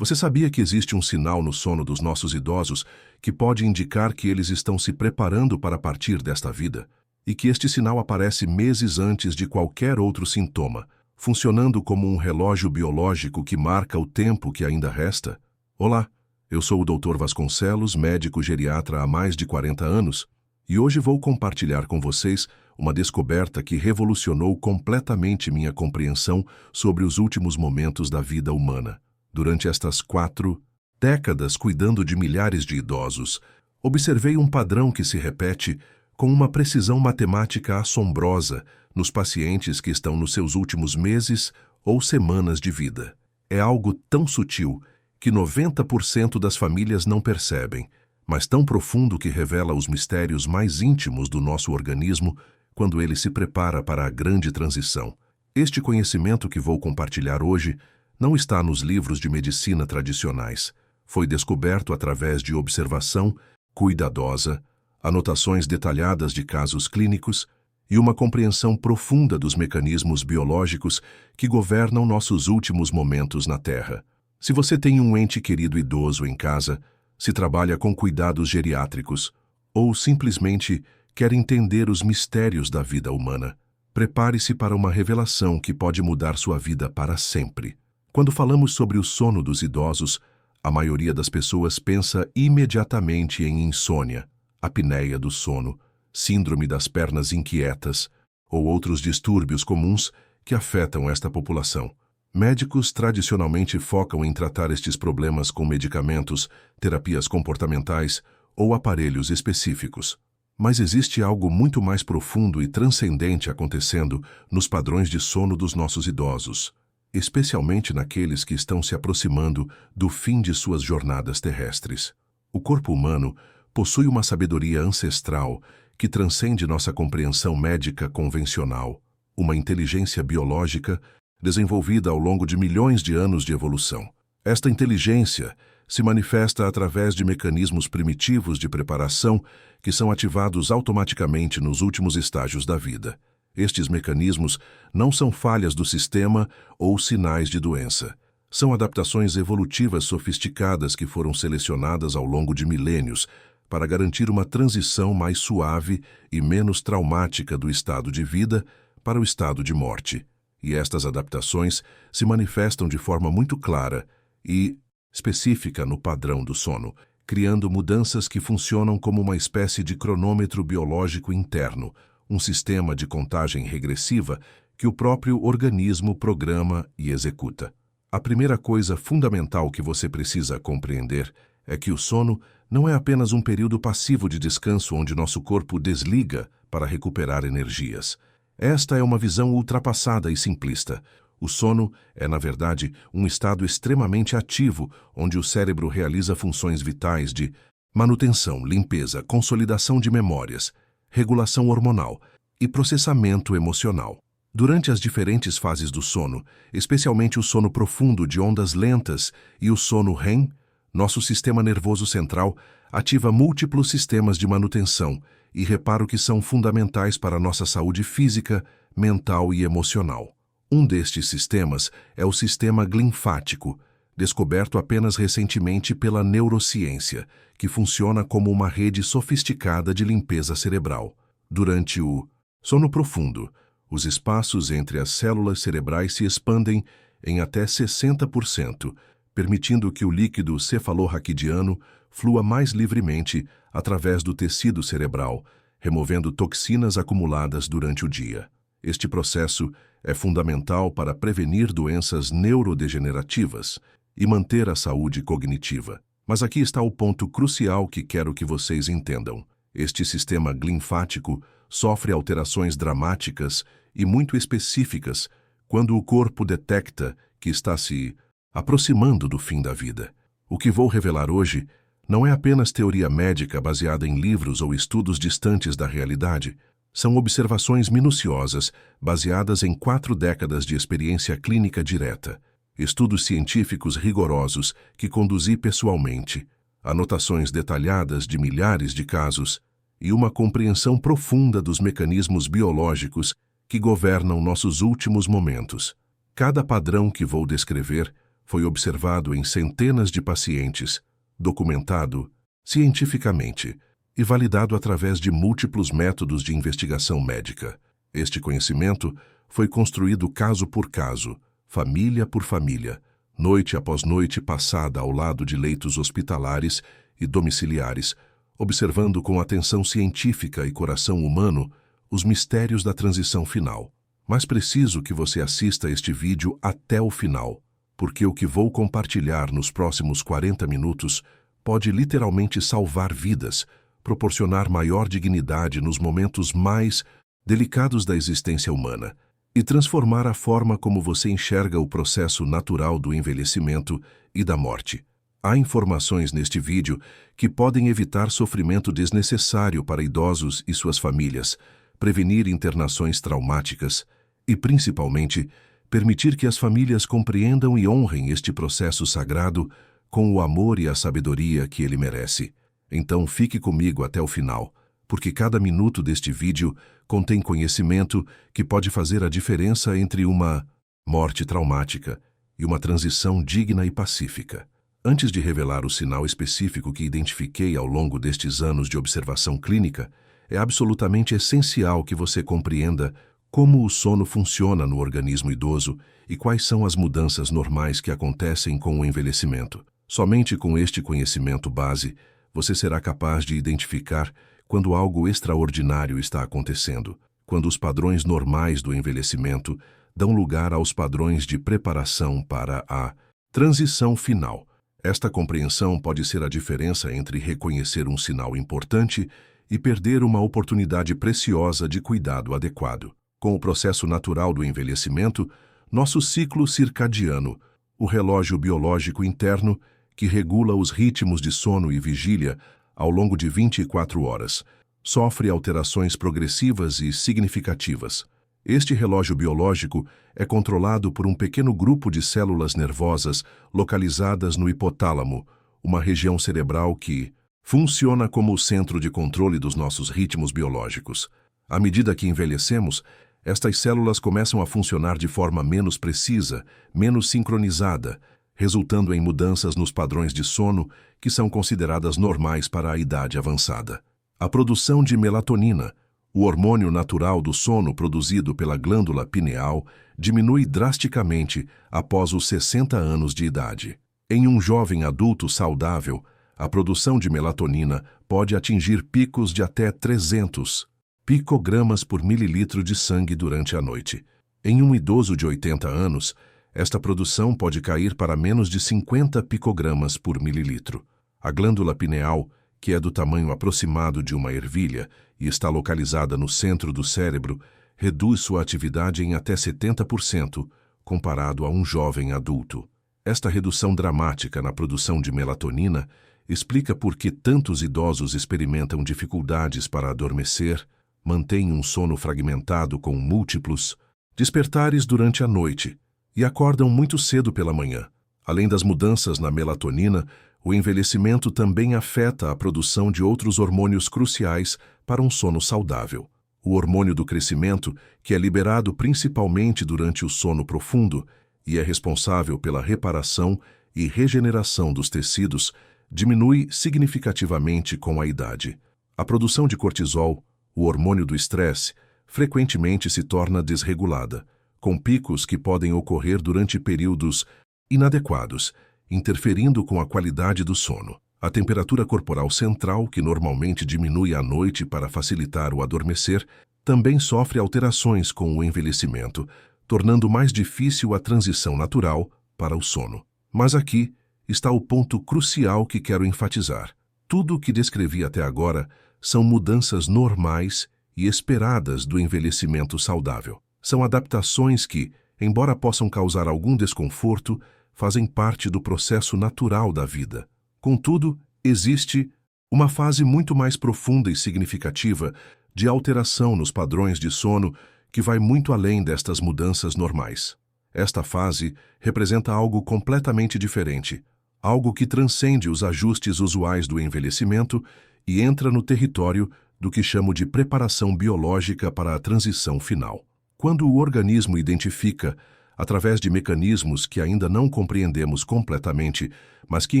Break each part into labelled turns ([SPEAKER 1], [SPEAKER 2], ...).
[SPEAKER 1] Você sabia que existe um sinal no sono dos nossos idosos que pode indicar que eles estão se preparando para partir desta vida? E que este sinal aparece meses antes de qualquer outro sintoma, funcionando como um relógio biológico que marca o tempo que ainda resta? Olá, eu sou o Dr. Vasconcelos, médico geriatra há mais de 40 anos, e hoje vou compartilhar com vocês uma descoberta que revolucionou completamente minha compreensão sobre os últimos momentos da vida humana. Durante estas 4 décadas cuidando de milhares de idosos, observei um padrão que se repete com uma precisão matemática assombrosa nos pacientes que estão nos seus últimos meses ou semanas de vida. É algo tão sutil que 90% das famílias não percebem, mas tão profundo que revela os mistérios mais íntimos do nosso organismo quando ele se prepara para a grande transição. Este conhecimento que vou compartilhar hoje não está nos livros de medicina tradicionais. Foi descoberto através de observação cuidadosa, anotações detalhadas de casos clínicos e uma compreensão profunda dos mecanismos biológicos que governam nossos últimos momentos na Terra. Se você tem um ente querido idoso em casa, se trabalha com cuidados geriátricos ou simplesmente quer entender os mistérios da vida humana, prepare-se para uma revelação que pode mudar sua vida para sempre. Quando falamos sobre o sono dos idosos, a maioria das pessoas pensa imediatamente em insônia, apneia do sono, síndrome das pernas inquietas ou outros distúrbios comuns que afetam esta população. Médicos tradicionalmente focam em tratar estes problemas com medicamentos, terapias comportamentais ou aparelhos específicos. Mas existe algo muito mais profundo e transcendente acontecendo nos padrões de sono dos nossos idosos, especialmente naqueles que estão se aproximando do fim de suas jornadas terrestres. O corpo humano possui uma sabedoria ancestral que transcende nossa compreensão médica convencional, uma inteligência biológica desenvolvida ao longo de milhões de anos de evolução. Esta inteligência se manifesta através de mecanismos primitivos de preparação que são ativados automaticamente nos últimos estágios da vida. Estes mecanismos não são falhas do sistema ou sinais de doença. São adaptações evolutivas sofisticadas que foram selecionadas ao longo de milênios para garantir uma transição mais suave e menos traumática do estado de vida para o estado de morte. E estas adaptações se manifestam de forma muito clara e específica no padrão do sono, criando mudanças que funcionam como uma espécie de cronômetro biológico interno, um sistema de contagem regressiva que o próprio organismo programa e executa. A primeira coisa fundamental que você precisa compreender é que o sono não é apenas um período passivo de descanso onde nosso corpo desliga para recuperar energias. Esta é uma visão ultrapassada e simplista. O sono é, na verdade, um estado extremamente ativo onde o cérebro realiza funções vitais de manutenção, limpeza, consolidação de memórias, regulação hormonal e processamento emocional. Durante as diferentes fases do sono, especialmente o sono profundo de ondas lentas e o sono REM, nosso sistema nervoso central ativa múltiplos sistemas de manutenção e reparo que são fundamentais para a nossa saúde física, mental e emocional. Um destes sistemas é o sistema linfático, descoberto apenas recentemente pela neurociência, que funciona como uma rede sofisticada de limpeza cerebral. Durante o sono profundo, os espaços entre as células cerebrais se expandem em até 60%, permitindo que o líquido cefalorraquidiano flua mais livremente através do tecido cerebral, removendo toxinas acumuladas durante o dia. Este processo é fundamental para prevenir doenças neurodegenerativas e manter a saúde cognitiva. Mas aqui está o ponto crucial que quero que vocês entendam. Este sistema linfático sofre alterações dramáticas e muito específicas quando o corpo detecta que está se aproximando do fim da vida. O que vou revelar hoje não é apenas teoria médica baseada em livros ou estudos distantes da realidade. São observações minuciosas baseadas em 4 décadas de experiência clínica direta, estudos científicos rigorosos que conduzi pessoalmente, anotações detalhadas de milhares de casos e uma compreensão profunda dos mecanismos biológicos que governam nossos últimos momentos. Cada padrão que vou descrever Foi observado em centenas de pacientes, documentado cientificamente e validado através de múltiplos métodos de investigação médica. Este conhecimento foi construído caso por caso, família por família, noite após noite passada ao lado de leitos hospitalares e domiciliares, observando com atenção científica e coração humano os mistérios da transição final. Mas preciso que você assista este vídeo até o final, porque o que vou compartilhar nos próximos 40 minutos pode literalmente salvar vidas, proporcionar maior dignidade nos momentos mais delicados da existência humana e transformar a forma como você enxerga o processo natural do envelhecimento e da morte. Há informações neste vídeo que podem evitar sofrimento desnecessário para idosos e suas famílias, prevenir internações traumáticas e, principalmente, permitir que as famílias compreendam e honrem este processo sagrado com o amor e a sabedoria que ele merece. Então fique comigo até o final, porque cada minuto deste vídeo contém conhecimento que pode fazer a diferença entre uma morte traumática e uma transição digna e pacífica. Antes de revelar o sinal específico que identifiquei ao longo destes anos de observação clínica, é absolutamente essencial que você compreenda como o sono funciona no organismo idoso e quais são as mudanças normais que acontecem com o envelhecimento. Somente com este conhecimento base, você será capaz de identificar quando algo extraordinário está acontecendo, quando os padrões normais do envelhecimento dão lugar aos padrões de preparação para a transição final. Esta compreensão pode ser a diferença entre reconhecer um sinal importante e perder uma oportunidade preciosa de cuidado adequado. Com o processo natural do envelhecimento, nosso ciclo circadiano, o relógio biológico interno que regula os ritmos de sono e vigília ao longo de 24 horas, sofre alterações progressivas e significativas. Este relógio biológico é controlado por um pequeno grupo de células nervosas localizadas no hipotálamo, uma região cerebral que funciona como o centro de controle dos nossos ritmos biológicos. À medida que envelhecemos, estas células começam a funcionar de forma menos precisa, menos sincronizada, resultando em mudanças nos padrões de sono que são consideradas normais para a idade avançada. A produção de melatonina, o hormônio natural do sono produzido pela glândula pineal, diminui drasticamente após os 60 anos de idade. Em um jovem adulto saudável, a produção de melatonina pode atingir picos de até 300 picogramas por mililitro de sangue durante a noite. Em um idoso de 80 anos, esta produção pode cair para menos de 50 picogramas por mililitro. A glândula pineal, que é do tamanho aproximado de uma ervilha e está localizada no centro do cérebro, reduz sua atividade em até 70%, comparado a um jovem adulto. Esta redução dramática na produção de melatonina explica por que tantos idosos experimentam dificuldades para adormecer, mantêm um sono fragmentado com múltiplos despertares durante a noite e acordam muito cedo pela manhã. Além das mudanças na melatonina, o envelhecimento também afeta a produção de outros hormônios cruciais para um sono saudável. O hormônio do crescimento, que é liberado principalmente durante o sono profundo e é responsável pela reparação e regeneração dos tecidos, diminui significativamente com a idade. A produção de cortisol, o hormônio do estresse, frequentemente se torna desregulada, com picos que podem ocorrer durante períodos inadequados, interferindo com a qualidade do sono. A temperatura corporal central, que normalmente diminui à noite para facilitar o adormecer, também sofre alterações com o envelhecimento, tornando mais difícil a transição natural para o sono. Mas aqui está o ponto crucial que quero enfatizar. Tudo o que descrevi até agora são mudanças normais e esperadas do envelhecimento saudável. São adaptações que, embora possam causar algum desconforto, fazem parte do processo natural da vida. Contudo, existe uma fase muito mais profunda e significativa de alteração nos padrões de sono que vai muito além destas mudanças normais. Esta fase representa algo completamente diferente, algo que transcende os ajustes usuais do envelhecimento e entra no território do que chamo de preparação biológica para a transição final. Quando o organismo identifica através de mecanismos que ainda não compreendemos completamente, mas que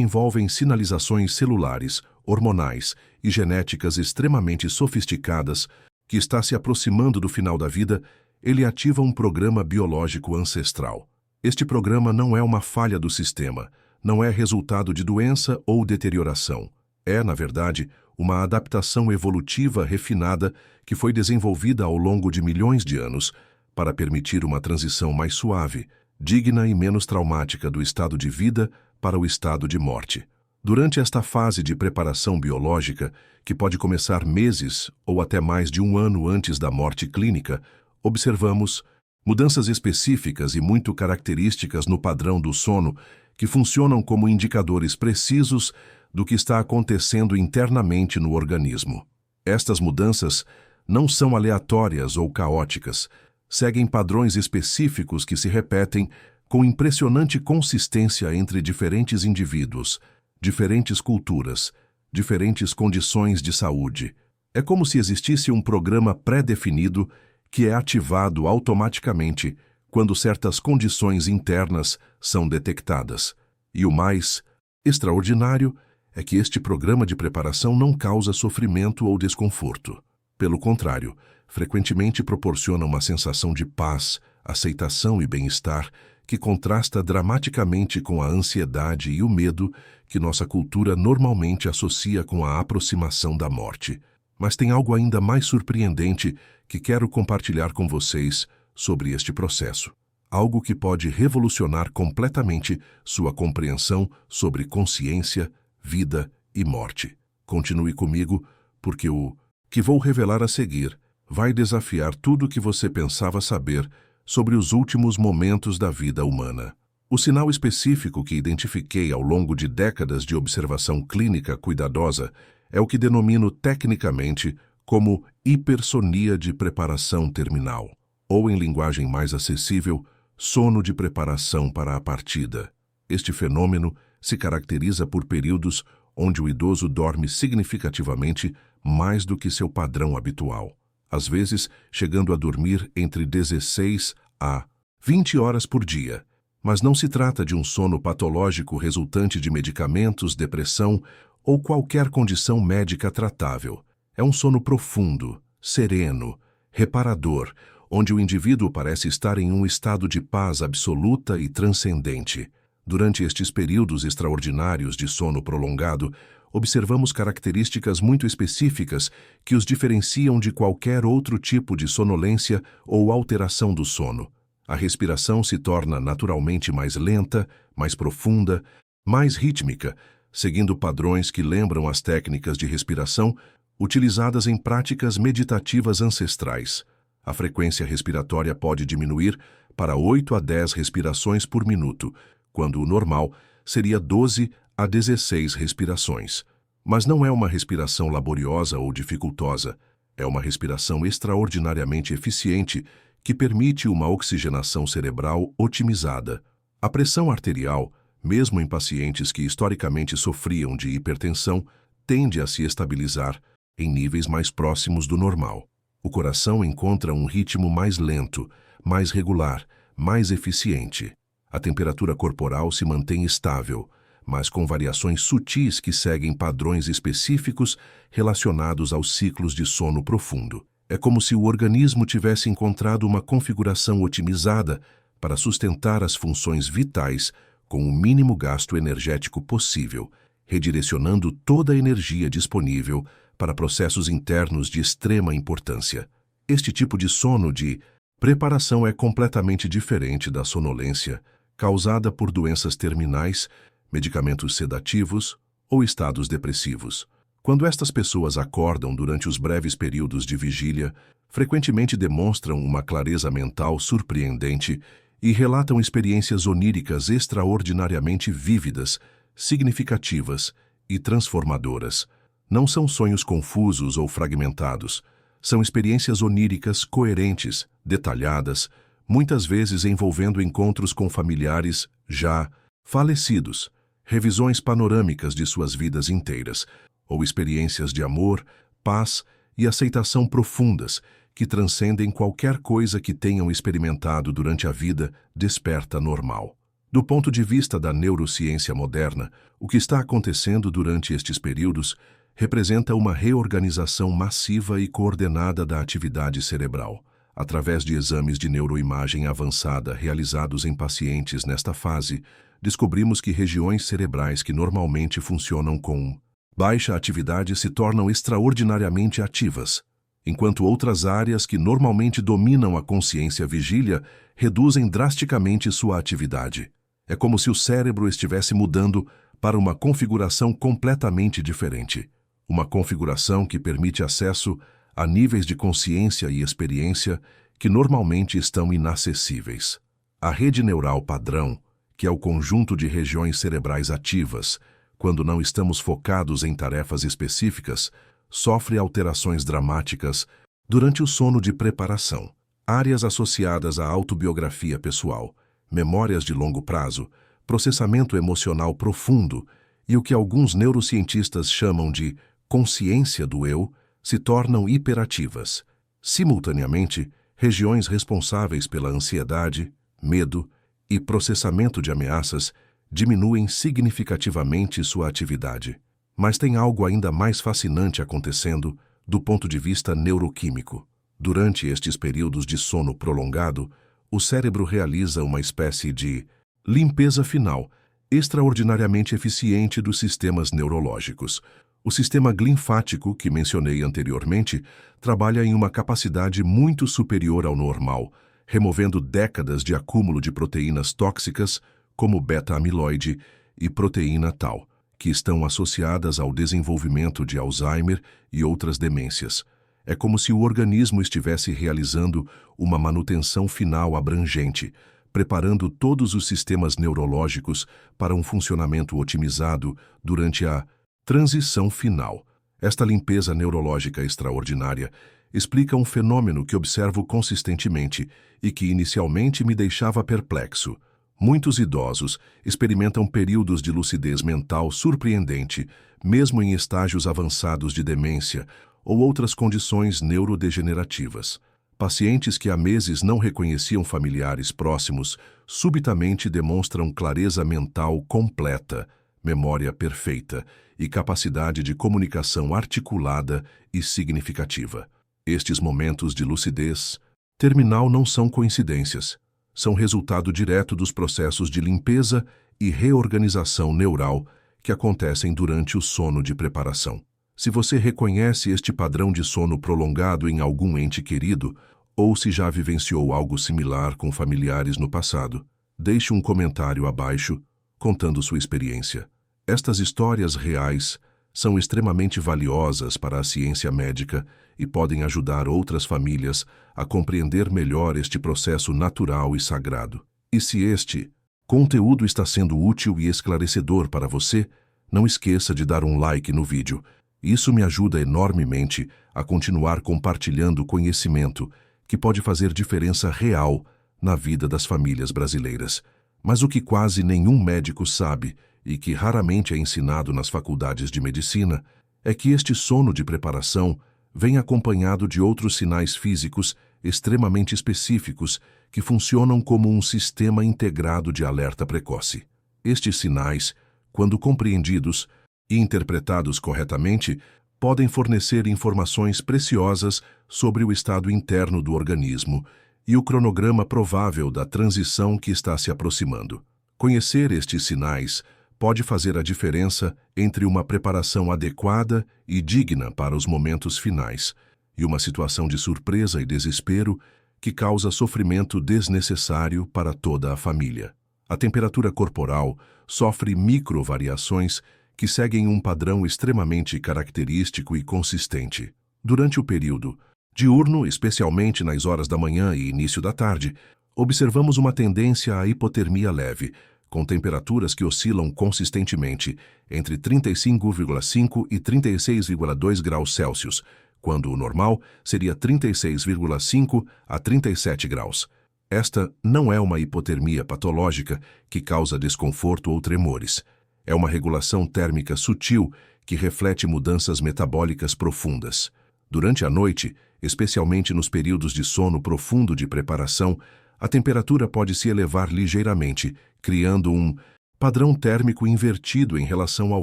[SPEAKER 1] envolvem sinalizações celulares, hormonais e genéticas extremamente sofisticadas, que está se aproximando do final da vida, ele ativa um programa biológico ancestral. Este programa não é uma falha do sistema, não é resultado de doença ou deterioração. É, na verdade, uma adaptação evolutiva refinada que foi desenvolvida ao longo de milhões de anos para permitir uma transição mais suave, digna e menos traumática do estado de vida para o estado de morte. Durante esta fase de preparação biológica, que pode começar meses ou até mais de um ano antes da morte clínica, observamos mudanças específicas e muito características no padrão do sono que funcionam como indicadores precisos do que está acontecendo internamente no organismo. Estas mudanças não são aleatórias ou caóticas, seguem padrões específicos que se repetem com impressionante consistência entre diferentes indivíduos, diferentes culturas, diferentes condições de saúde. É como se existisse um programa pré-definido que é ativado automaticamente quando certas condições internas são detectadas. E o mais extraordinário é que este programa de preparação não causa sofrimento ou desconforto. Pelo contrário, frequentemente proporciona uma sensação de paz, aceitação e bem-estar que contrasta dramaticamente com a ansiedade e o medo que nossa cultura normalmente associa com a aproximação da morte. Mas tem algo ainda mais surpreendente que quero compartilhar com vocês sobre este processo. Algo que pode revolucionar completamente sua compreensão sobre consciência, vida e morte. Continue comigo, porque o que vou revelar a seguir vai desafiar tudo o que você pensava saber sobre os últimos momentos da vida humana. O sinal específico que identifiquei ao longo de décadas de observação clínica cuidadosa é o que denomino tecnicamente como hipersonia de preparação terminal, ou em linguagem mais acessível, sono de preparação para a partida. Este fenômeno se caracteriza por períodos onde o idoso dorme significativamente mais do que seu padrão habitual, às vezes chegando a dormir entre 16 a 20 horas por dia. Mas não se trata de um sono patológico resultante de medicamentos, depressão ou qualquer condição médica tratável. É um sono profundo, sereno, reparador, onde o indivíduo parece estar em um estado de paz absoluta e transcendente. Durante estes períodos extraordinários de sono prolongado, observamos características muito específicas que os diferenciam de qualquer outro tipo de sonolência ou alteração do sono. A respiração se torna naturalmente mais lenta, mais profunda, mais rítmica, seguindo padrões que lembram as técnicas de respiração utilizadas em práticas meditativas ancestrais. A frequência respiratória pode diminuir para 8 a 10 respirações por minuto, quando o normal seria 12 a 16 respirações. Mas não é uma respiração laboriosa ou dificultosa, é uma respiração extraordinariamente eficiente que permite uma oxigenação cerebral otimizada. A pressão arterial, mesmo em pacientes que historicamente sofriam de hipertensão, tende a se estabilizar em níveis mais próximos do normal. O coração encontra um ritmo mais lento, mais regular, mais eficiente. A temperatura corporal se mantém estável, mas com variações sutis que seguem padrões específicos relacionados aos ciclos de sono profundo. É como se o organismo tivesse encontrado uma configuração otimizada para sustentar as funções vitais com o mínimo gasto energético possível, redirecionando toda a energia disponível para processos internos de extrema importância. Este tipo de sono de preparação é completamente diferente da sonolência causada por doenças terminais, medicamentos sedativos ou estados depressivos. Quando estas pessoas acordam durante os breves períodos de vigília, frequentemente demonstram uma clareza mental surpreendente e relatam experiências oníricas extraordinariamente vívidas, significativas e transformadoras. Não são sonhos confusos ou fragmentados, são experiências oníricas coerentes, detalhadas, muitas vezes envolvendo encontros com familiares já falecidos, revisões panorâmicas de suas vidas inteiras, ou experiências de amor, paz e aceitação profundas que transcendem qualquer coisa que tenham experimentado durante a vida desperta normal. Do ponto de vista da neurociência moderna, o que está acontecendo durante estes períodos representa uma reorganização massiva e coordenada da atividade cerebral. Através de exames de neuroimagem avançada realizados em pacientes nesta fase, descobrimos que regiões cerebrais que normalmente funcionam com baixa atividade se tornam extraordinariamente ativas, enquanto outras áreas que normalmente dominam a consciência vigília reduzem drasticamente sua atividade. É como se o cérebro estivesse mudando para uma configuração completamente diferente. Uma configuração que permite acesso a níveis de consciência e experiência que normalmente estão inacessíveis. A rede neural padrão, que é o conjunto de regiões cerebrais ativas, quando não estamos focados em tarefas específicas, sofre alterações dramáticas durante o sono de preparação. Áreas associadas à autobiografia pessoal, memórias de longo prazo, processamento emocional profundo e o que alguns neurocientistas chamam de consciência do eu, se tornam hiperativas. Simultaneamente, regiões responsáveis pela ansiedade, medo e processamento de ameaças diminuem significativamente sua atividade. Mas tem algo ainda mais fascinante acontecendo do ponto de vista neuroquímico. Durante estes períodos de sono prolongado, o cérebro realiza uma espécie de limpeza final, extraordinariamente eficiente dos sistemas neurológicos. O sistema linfático, que mencionei anteriormente, trabalha em uma capacidade muito superior ao normal, removendo décadas de acúmulo de proteínas tóxicas, como beta-amiloide e proteína tau, que estão associadas ao desenvolvimento de Alzheimer e outras demências. É como se o organismo estivesse realizando uma manutenção final abrangente, preparando todos os sistemas neurológicos para um funcionamento otimizado durante a transição final. Esta limpeza neurológica extraordinária explica um fenômeno que observo consistentemente e que inicialmente me deixava perplexo. Muitos idosos experimentam períodos de lucidez mental surpreendente, mesmo em estágios avançados de demência ou outras condições neurodegenerativas. Pacientes que há meses não reconheciam familiares próximos subitamente demonstram clareza mental completa, memória perfeita e capacidade de comunicação articulada e significativa. Estes momentos de lucidez terminal não são coincidências, são resultado direto dos processos de limpeza e reorganização neural que acontecem durante o sono de preparação. Se você reconhece este padrão de sono prolongado em algum ente querido, ou se já vivenciou algo similar com familiares no passado, deixe um comentário abaixo contando sua experiência. Estas histórias reais são extremamente valiosas para a ciência médica e podem ajudar outras famílias a compreender melhor este processo natural e sagrado. E se este conteúdo está sendo útil e esclarecedor para você, não esqueça de dar um like no vídeo. Isso me ajuda enormemente a continuar compartilhando conhecimento que pode fazer diferença real na vida das famílias brasileiras. Mas o que quase nenhum médico sabe e que raramente é ensinado nas faculdades de medicina é que este sono de preparação vem acompanhado de outros sinais físicos extremamente específicos que funcionam como um sistema integrado de alerta precoce. Estes sinais, quando compreendidos e interpretados corretamente, podem fornecer informações preciosas sobre o estado interno do organismo e o cronograma provável da transição que está se aproximando. Conhecer estes sinais pode fazer a diferença entre uma preparação adequada e digna para os momentos finais e uma situação de surpresa e desespero que causa sofrimento desnecessário para toda a família. A temperatura corporal sofre microvariações que seguem um padrão extremamente característico e consistente. Durante o período diurno, especialmente nas horas da manhã e início da tarde, observamos uma tendência à hipotermia leve, com temperaturas que oscilam consistentemente entre 35,5 e 36,2 graus Celsius, quando o normal seria 36,5 a 37 graus. Esta não é uma hipotermia patológica que causa desconforto ou tremores. É uma regulação térmica sutil que reflete mudanças metabólicas profundas. Durante a noite, especialmente nos períodos de sono profundo de preparação, a temperatura pode se elevar ligeiramente, criando um padrão térmico invertido em relação ao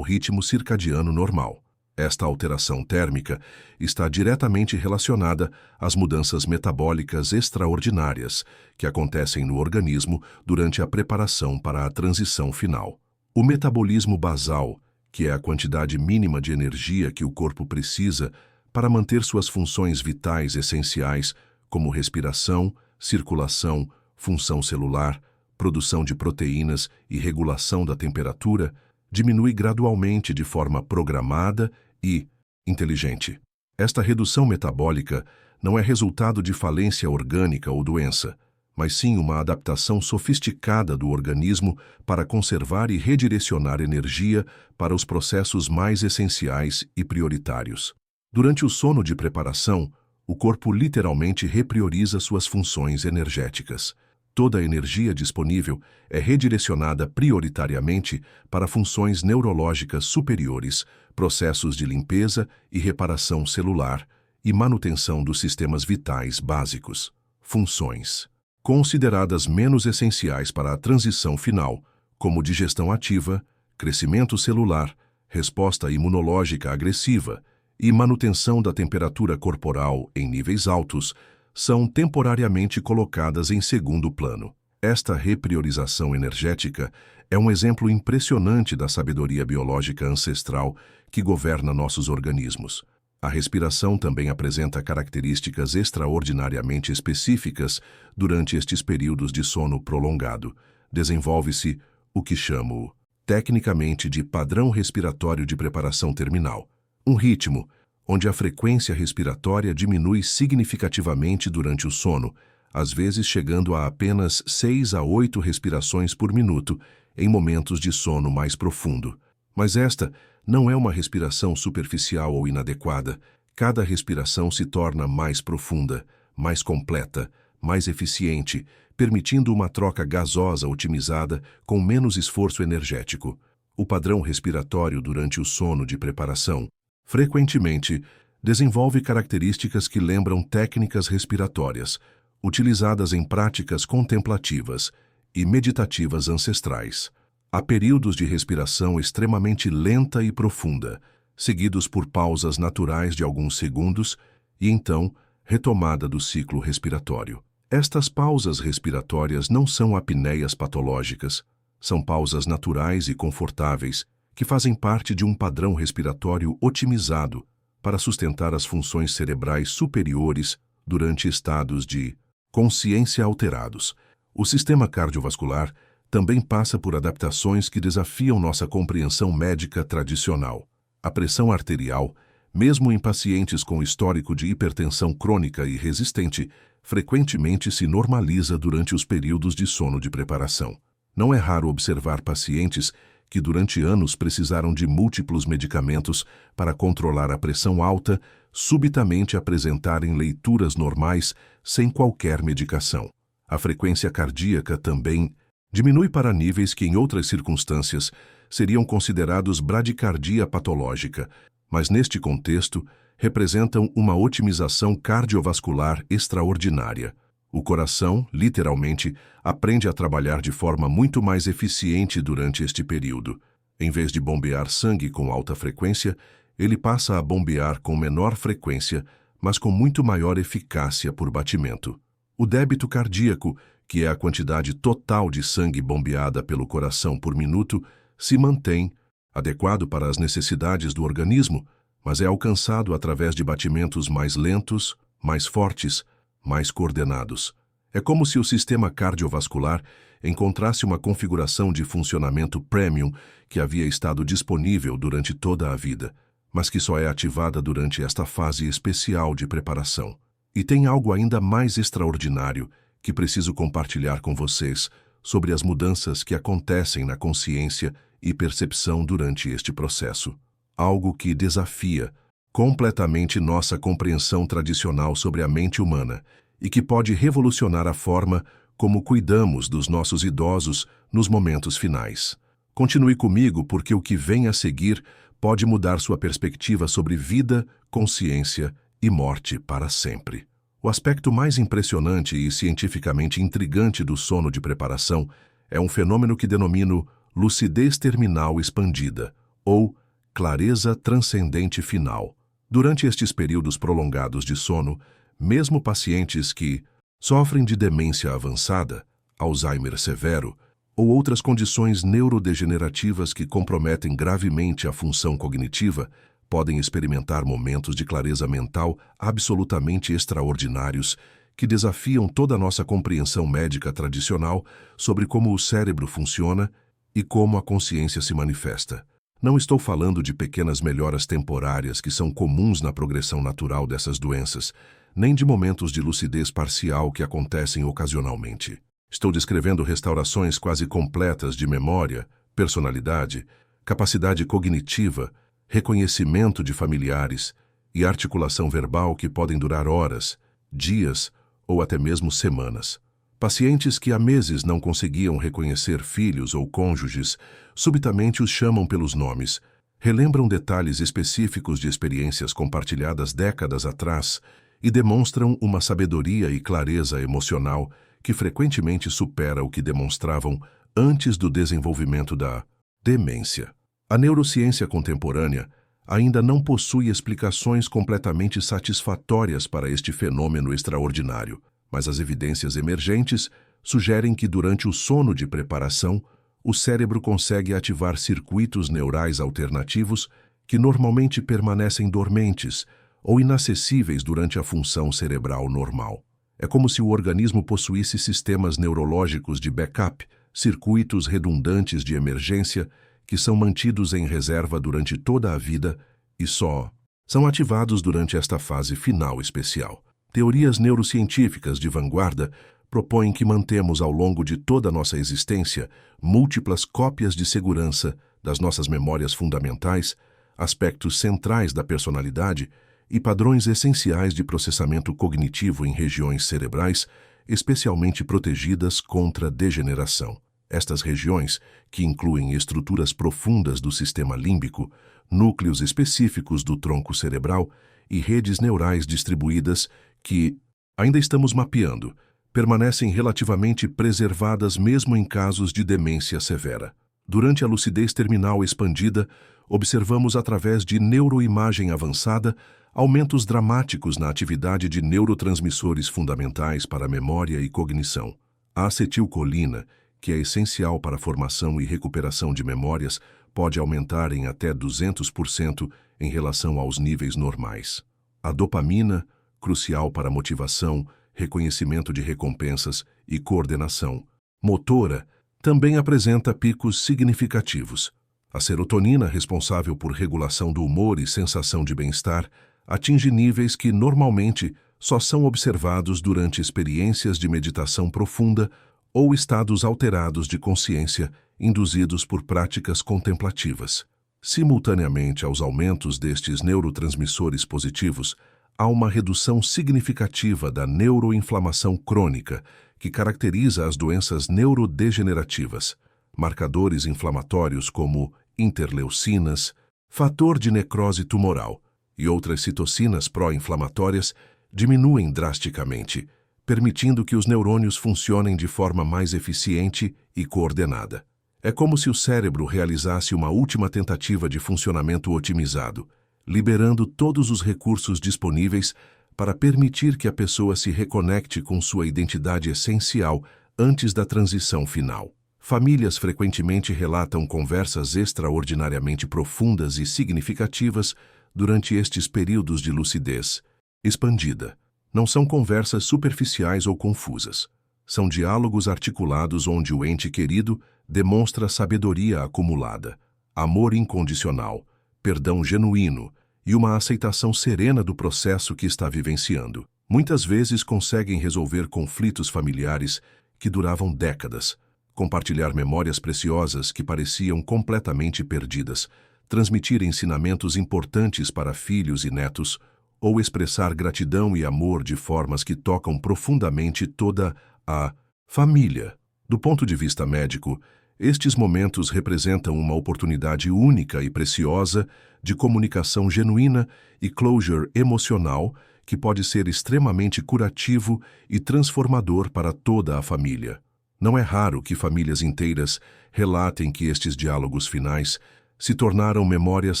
[SPEAKER 1] ritmo circadiano normal. Esta alteração térmica está diretamente relacionada às mudanças metabólicas extraordinárias que acontecem no organismo durante a preparação para a transição final. O metabolismo basal, que é a quantidade mínima de energia que o corpo precisa para manter suas funções vitais essenciais, como respiração, circulação, função celular, produção de proteínas e regulação da temperatura, diminui gradualmente de forma programada e inteligente. Esta redução metabólica não é resultado de falência orgânica ou doença, mas sim uma adaptação sofisticada do organismo para conservar e redirecionar energia para os processos mais essenciais e prioritários. Durante o sono de preparação, o corpo literalmente reprioriza suas funções energéticas. Toda a energia disponível é redirecionada prioritariamente para funções neurológicas superiores, processos de limpeza e reparação celular e manutenção dos sistemas vitais básicos. Funções consideradas menos essenciais para a transição final, como digestão ativa, crescimento celular, resposta imunológica agressiva e manutenção da temperatura corporal em níveis altos, são temporariamente colocadas em segundo plano. Esta repriorização energética é um exemplo impressionante da sabedoria biológica ancestral que governa nossos organismos. A respiração também apresenta características extraordinariamente específicas durante estes períodos de sono prolongado. Desenvolve-se o que chamo tecnicamente de padrão respiratório de preparação terminal, um ritmo onde a frequência respiratória diminui significativamente durante o sono, às vezes chegando a apenas 6 a 8 respirações por minuto em momentos de sono mais profundo. Mas esta não é uma respiração superficial ou inadequada. Cada respiração se torna mais profunda, mais completa, mais eficiente, permitindo uma troca gasosa otimizada com menos esforço energético. O padrão respiratório durante o sono de preparação frequentemente desenvolve características que lembram técnicas respiratórias, utilizadas em práticas contemplativas e meditativas ancestrais. Há períodos de respiração extremamente lenta e profunda, seguidos por pausas naturais de alguns segundos e, então, retomada do ciclo respiratório. Estas pausas respiratórias não são apneias patológicas, são pausas naturais e confortáveis que fazem parte de um padrão respiratório otimizado para sustentar as funções cerebrais superiores durante estados de consciência alterados. O sistema cardiovascular também passa por adaptações que desafiam nossa compreensão médica tradicional. A pressão arterial, mesmo em pacientes com histórico de hipertensão crônica e resistente, frequentemente se normaliza durante os períodos de sono de preparação. Não é raro observar pacientes que durante anos precisaram de múltiplos medicamentos para controlar a pressão alta, subitamente apresentarem leituras normais sem qualquer medicação. A frequência cardíaca também diminui para níveis que em outras circunstâncias seriam considerados bradicardia patológica, mas neste contexto representam uma otimização cardiovascular extraordinária. O coração, literalmente, aprende a trabalhar de forma muito mais eficiente durante este período. Em vez de bombear sangue com alta frequência, ele passa a bombear com menor frequência, mas com muito maior eficácia por batimento. O débito cardíaco, que é a quantidade total de sangue bombeada pelo coração por minuto, se mantém, adequado para as necessidades do organismo, mas é alcançado através de batimentos mais lentos, mais fortes, mais coordenados. É como se o sistema cardiovascular encontrasse uma configuração de funcionamento premium que havia estado disponível durante toda a vida, mas que só é ativada durante esta fase especial de preparação. E tem algo ainda mais extraordinário que preciso compartilhar com vocês sobre as mudanças que acontecem na consciência e percepção durante este processo. Algo que desafia completamente nossa compreensão tradicional sobre a mente humana e que pode revolucionar a forma como cuidamos dos nossos idosos nos momentos finais. Continue comigo porque o que vem a seguir pode mudar sua perspectiva sobre vida, consciência e e morte para sempre. O aspecto mais impressionante e cientificamente intrigante do sono de preparação é um fenômeno que denomino lucidez terminal expandida, ou clareza transcendente final. Durante estes períodos prolongados de sono, mesmo pacientes que sofrem de demência avançada, Alzheimer severo, ou outras condições neurodegenerativas que comprometem gravemente a função cognitiva, podem experimentar momentos de clareza mental absolutamente extraordinários que desafiam toda a nossa compreensão médica tradicional sobre como o cérebro funciona e como a consciência se manifesta. Não estou falando de pequenas melhoras temporárias que são comuns na progressão natural dessas doenças, nem de momentos de lucidez parcial que acontecem ocasionalmente. Estou descrevendo restaurações quase completas de memória, personalidade, capacidade cognitiva, reconhecimento de familiares e articulação verbal que podem durar horas, dias ou até mesmo semanas. Pacientes que há meses não conseguiam reconhecer filhos ou cônjuges, subitamente os chamam pelos nomes, relembram detalhes específicos de experiências compartilhadas décadas atrás e demonstram uma sabedoria e clareza emocional que frequentemente supera o que demonstravam antes do desenvolvimento da demência. A neurociência contemporânea ainda não possui explicações completamente satisfatórias para este fenômeno extraordinário, mas as evidências emergentes sugerem que durante o sono de preparação, o cérebro consegue ativar circuitos neurais alternativos que normalmente permanecem dormentes ou inacessíveis durante a função cerebral normal. É como se o organismo possuísse sistemas neurológicos de backup, circuitos redundantes de emergência que são mantidos em reserva durante toda a vida e só são ativados durante esta fase final especial. Teorias neurocientíficas de vanguarda propõem que mantemos ao longo de toda a nossa existência múltiplas cópias de segurança das nossas memórias fundamentais, aspectos centrais da personalidade e padrões essenciais de processamento cognitivo em regiões cerebrais, especialmente protegidas contra degeneração. Estas regiões, que incluem estruturas profundas do sistema límbico, núcleos específicos do tronco cerebral e redes neurais distribuídas que ainda estamos mapeando, permanecem relativamente preservadas mesmo em casos de demência severa. Durante a lucidez terminal expandida, observamos através de neuroimagem avançada aumentos dramáticos na atividade de neurotransmissores fundamentais para a memória e cognição. A acetilcolina, que é essencial para a formação e recuperação de memórias, pode aumentar em até 200% em relação aos níveis normais. A dopamina, crucial para a motivação, reconhecimento de recompensas e coordenação motora, também apresenta picos significativos. A serotonina, responsável por regulação do humor e sensação de bem-estar, atinge níveis que normalmente só são observados durante experiências de meditação profunda ou estados alterados de consciência induzidos por práticas contemplativas. Simultaneamente aos aumentos destes neurotransmissores positivos, há uma redução significativa da neuroinflamação crônica, que caracteriza as doenças neurodegenerativas. Marcadores inflamatórios como interleucinas, fator de necrose tumoral e outras citocinas pró-inflamatórias diminuem drasticamente, permitindo que os neurônios funcionem de forma mais eficiente e coordenada. É como se o cérebro realizasse uma última tentativa de funcionamento otimizado, liberando todos os recursos disponíveis para permitir que a pessoa se reconecte com sua identidade essencial antes da transição final. Famílias frequentemente relatam conversas extraordinariamente profundas e significativas durante estes períodos de lucidez expandida. Não são conversas superficiais ou confusas. São diálogos articulados onde o ente querido demonstra sabedoria acumulada, amor incondicional, perdão genuíno e uma aceitação serena do processo que está vivenciando. Muitas vezes conseguem resolver conflitos familiares que duravam décadas, compartilhar memórias preciosas que pareciam completamente perdidas, transmitir ensinamentos importantes para filhos e netos, ou expressar gratidão e amor de formas que tocam profundamente toda a família. Do ponto de vista médico, estes momentos representam uma oportunidade única e preciosa de comunicação genuína e closure emocional que pode ser extremamente curativo e transformador para toda a família. Não é raro que famílias inteiras relatem que estes diálogos finais se tornaram memórias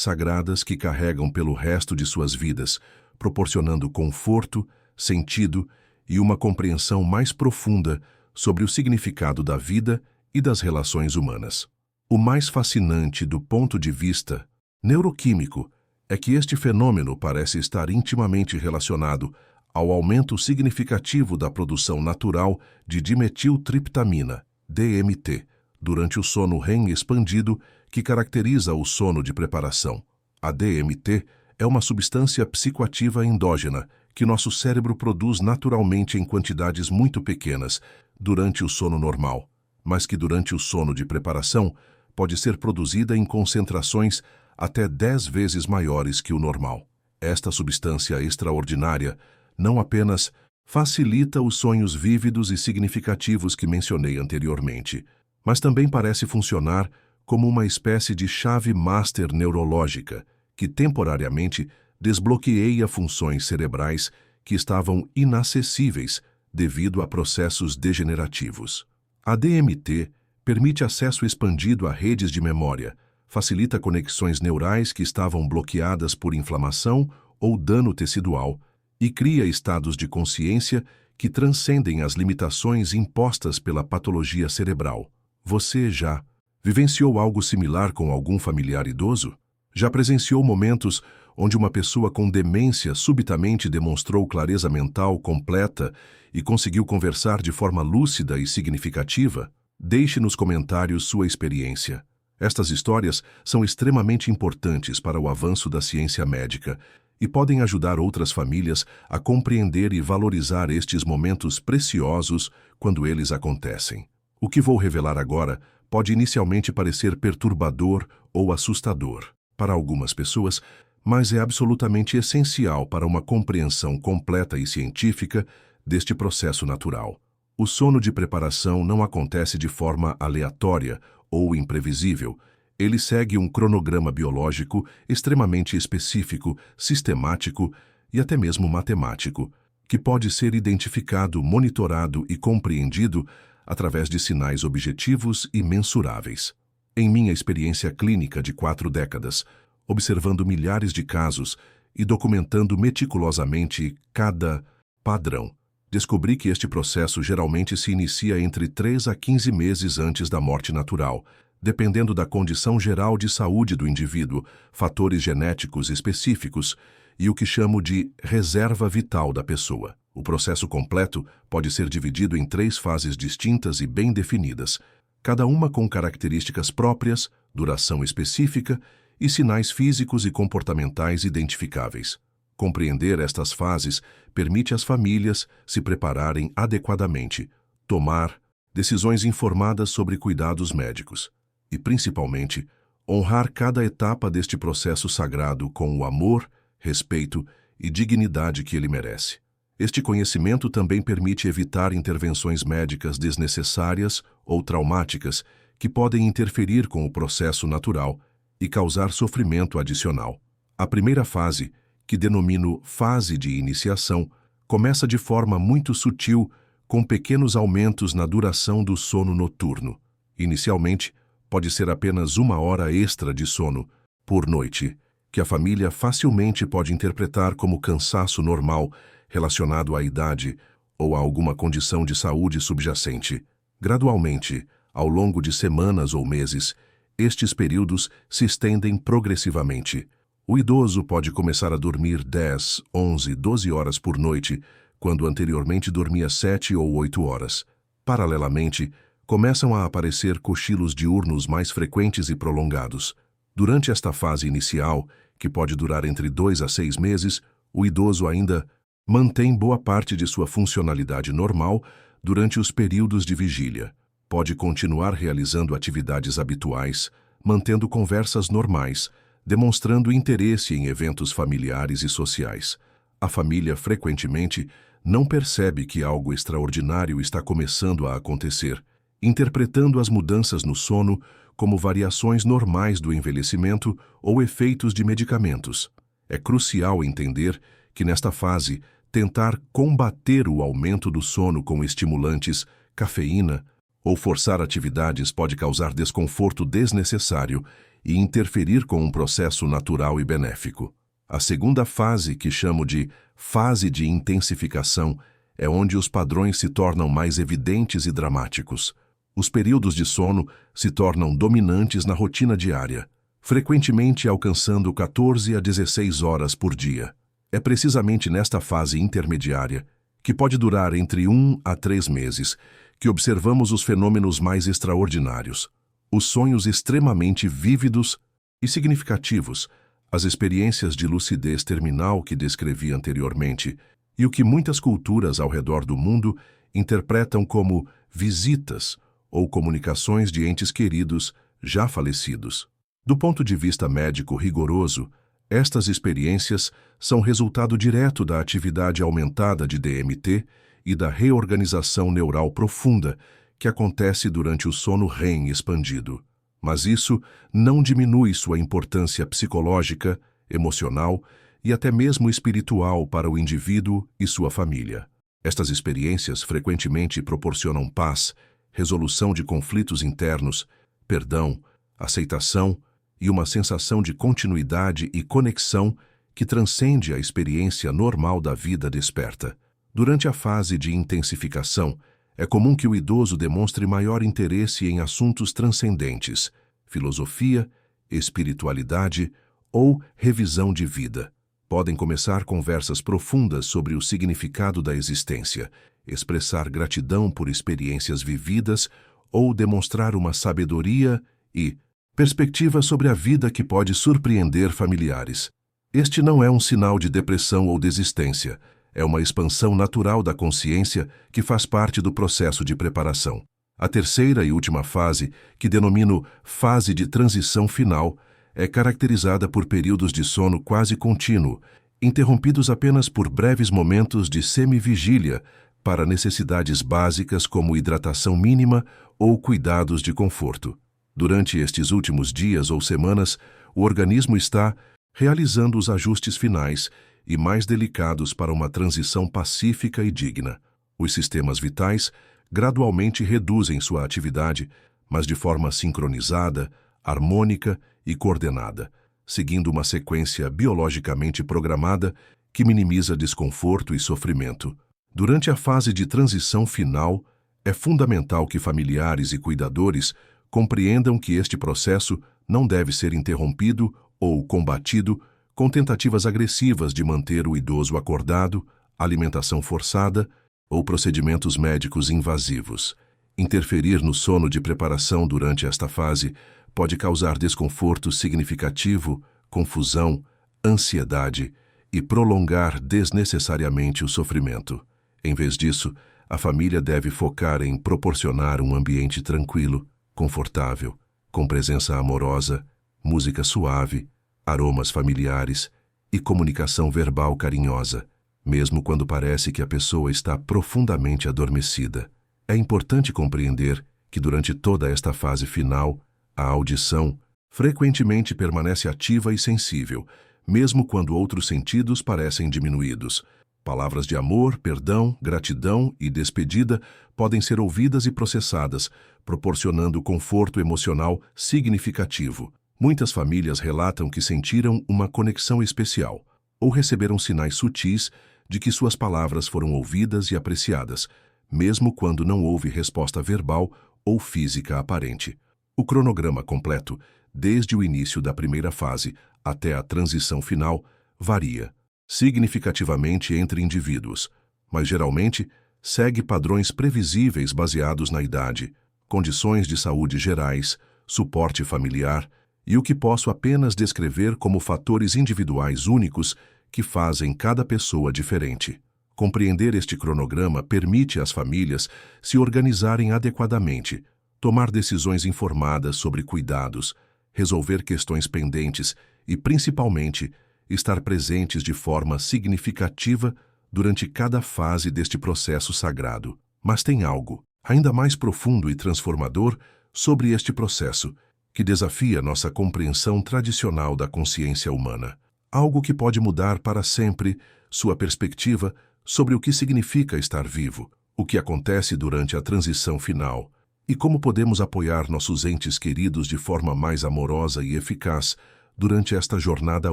[SPEAKER 1] sagradas que carregam pelo resto de suas vidas, proporcionando conforto, sentido e uma compreensão mais profunda sobre o significado da vida e das relações humanas. O mais fascinante do ponto de vista neuroquímico é que este fenômeno parece estar intimamente relacionado ao aumento significativo da produção natural de dimetiltriptamina, DMT, durante o sono REM expandido que caracteriza o sono de preparação. A DMT é uma substância psicoativa endógena que nosso cérebro produz naturalmente em quantidades muito pequenas durante o sono normal, mas que durante o sono de preparação pode ser produzida em concentrações até 10 vezes maiores que o normal. Esta substância extraordinária não apenas facilita os sonhos vívidos e significativos que mencionei anteriormente, mas também parece funcionar como uma espécie de chave master neurológica que temporariamente desbloqueia funções cerebrais que estavam inacessíveis devido a processos degenerativos. A DMT permite acesso expandido a redes de memória, facilita conexões neurais que estavam bloqueadas por inflamação ou dano tecidual e cria estados de consciência que transcendem as limitações impostas pela patologia cerebral. Você já vivenciou algo similar com algum familiar idoso? Já presenciou momentos onde uma pessoa com demência subitamente demonstrou clareza mental completa e conseguiu conversar de forma lúcida e significativa? Deixe nos comentários sua experiência. Estas histórias são extremamente importantes para o avanço da ciência médica e podem ajudar outras famílias a compreender e valorizar estes momentos preciosos quando eles acontecem. O que vou revelar agora pode inicialmente parecer perturbador ou assustador para algumas pessoas, mas é absolutamente essencial para uma compreensão completa e científica deste processo natural. O sono de preparação não acontece de forma aleatória ou imprevisível. Ele segue um cronograma biológico extremamente específico, sistemático e até mesmo matemático, que pode ser identificado, monitorado e compreendido através de sinais objetivos e mensuráveis. Em minha experiência clínica de 4 décadas, observando milhares de casos e documentando meticulosamente cada padrão, descobri que este processo geralmente se inicia entre 3 a 15 meses antes da morte natural, dependendo da condição geral de saúde do indivíduo, fatores genéticos específicos e o que chamo de reserva vital da pessoa. O processo completo pode ser dividido em 3 fases distintas e bem definidas, cada uma com características próprias, duração específica e sinais físicos e comportamentais identificáveis. Compreender estas fases permite às famílias se prepararem adequadamente, tomar decisões informadas sobre cuidados médicos e, principalmente, honrar cada etapa deste processo sagrado com o amor, respeito e dignidade que ele merece. Este conhecimento também permite evitar intervenções médicas desnecessárias ou traumáticas que podem interferir com o processo natural e causar sofrimento adicional. A primeira fase, que denomino fase de iniciação, começa de forma muito sutil, com pequenos aumentos na duração do sono noturno. Inicialmente, pode ser apenas 1 hora extra de sono por noite, que a família facilmente pode interpretar como cansaço normal relacionado à idade ou a alguma condição de saúde subjacente. Gradualmente, ao longo de semanas ou meses, estes períodos se estendem progressivamente. O idoso pode começar a dormir 10, 11, 12 horas por noite, quando anteriormente dormia 7 ou 8 horas. Paralelamente, começam a aparecer cochilos diurnos mais frequentes e prolongados. Durante esta fase inicial, que pode durar entre 2 a 6 meses, o idoso ainda mantém boa parte de sua funcionalidade normal durante os períodos de vigília. Pode continuar realizando atividades habituais, mantendo conversas normais, demonstrando interesse em eventos familiares e sociais. A família frequentemente não percebe que algo extraordinário está começando a acontecer, interpretando as mudanças no sono como variações normais do envelhecimento ou efeitos de medicamentos. É crucial entender que nesta fase Tentar combater o aumento do sono com estimulantes, cafeína ou forçar atividades pode causar desconforto desnecessário e interferir com um processo natural e benéfico. A segunda fase, que chamo de fase de intensificação, é onde os padrões se tornam mais evidentes e dramáticos. Os períodos de sono se tornam dominantes na rotina diária, frequentemente alcançando 14 a 16 horas por dia. É precisamente nesta fase intermediária, que pode durar entre 1 a 3 meses, que observamos os fenômenos mais extraordinários, os sonhos extremamente vívidos e significativos, as experiências de lucidez terminal que descrevi anteriormente e o que muitas culturas ao redor do mundo interpretam como visitas ou comunicações de entes queridos já falecidos. Do ponto de vista médico rigoroso, estas experiências são resultado direto da atividade aumentada de DMT e da reorganização neural profunda que acontece durante o sono REM expandido. Mas isso não diminui sua importância psicológica, emocional e até mesmo espiritual para o indivíduo e sua família. Estas experiências frequentemente proporcionam paz, resolução de conflitos internos, perdão, aceitação e uma sensação de continuidade e conexão que transcende a experiência normal da vida desperta. Durante a fase de intensificação, é comum que o idoso demonstre maior interesse em assuntos transcendentes, filosofia, espiritualidade ou revisão de vida. Podem começar conversas profundas sobre o significado da existência, expressar gratidão por experiências vividas ou demonstrar uma sabedoria e perspectiva sobre a vida que pode surpreender familiares. Este não é um sinal de depressão ou desistência. É uma expansão natural da consciência que faz parte do processo de preparação. A terceira e última fase, que denomino fase de transição final, é caracterizada por períodos de sono quase contínuo, interrompidos apenas por breves momentos de semivigília para necessidades básicas como hidratação mínima ou cuidados de conforto. Durante estes últimos dias ou semanas, o organismo está realizando os ajustes finais e mais delicados para uma transição pacífica e digna. Os sistemas vitais gradualmente reduzem sua atividade, mas de forma sincronizada, harmônica e coordenada, seguindo uma sequência biologicamente programada que minimiza desconforto e sofrimento. Durante a fase de transição final, é fundamental que familiares e cuidadores compreendam que este processo não deve ser interrompido ou combatido com tentativas agressivas de manter o idoso acordado, alimentação forçada ou procedimentos médicos invasivos. Interferir no sono de preparação durante esta fase pode causar desconforto significativo, confusão, ansiedade e prolongar desnecessariamente o sofrimento. Em vez disso, a família deve focar em proporcionar um ambiente tranquilo, confortável, com presença amorosa, música suave, aromas familiares e comunicação verbal carinhosa, mesmo quando parece que a pessoa está profundamente adormecida. É importante compreender que durante toda esta fase final, a audição frequentemente permanece ativa e sensível, mesmo quando outros sentidos parecem diminuídos. Palavras de amor, perdão, gratidão e despedida podem ser ouvidas e processadas, proporcionando conforto emocional significativo. Muitas famílias relatam que sentiram uma conexão especial ou receberam sinais sutis de que suas palavras foram ouvidas e apreciadas, mesmo quando não houve resposta verbal ou física aparente. O cronograma completo, desde o início da primeira fase até a transição final, varia significativamente entre indivíduos, mas geralmente segue padrões previsíveis baseados na idade, condições de saúde gerais, suporte familiar e o que posso apenas descrever como fatores individuais únicos que fazem cada pessoa diferente. Compreender este cronograma permite às famílias se organizarem adequadamente, tomar decisões informadas sobre cuidados, resolver questões pendentes e, principalmente, estar presentes de forma significativa durante cada fase deste processo sagrado. Mas tem algo ainda mais profundo e transformador sobre este processo, que desafia nossa compreensão tradicional da consciência humana. Algo que pode mudar para sempre sua perspectiva sobre o que significa estar vivo, o que acontece durante a transição final e como podemos apoiar nossos entes queridos de forma mais amorosa e eficaz durante esta jornada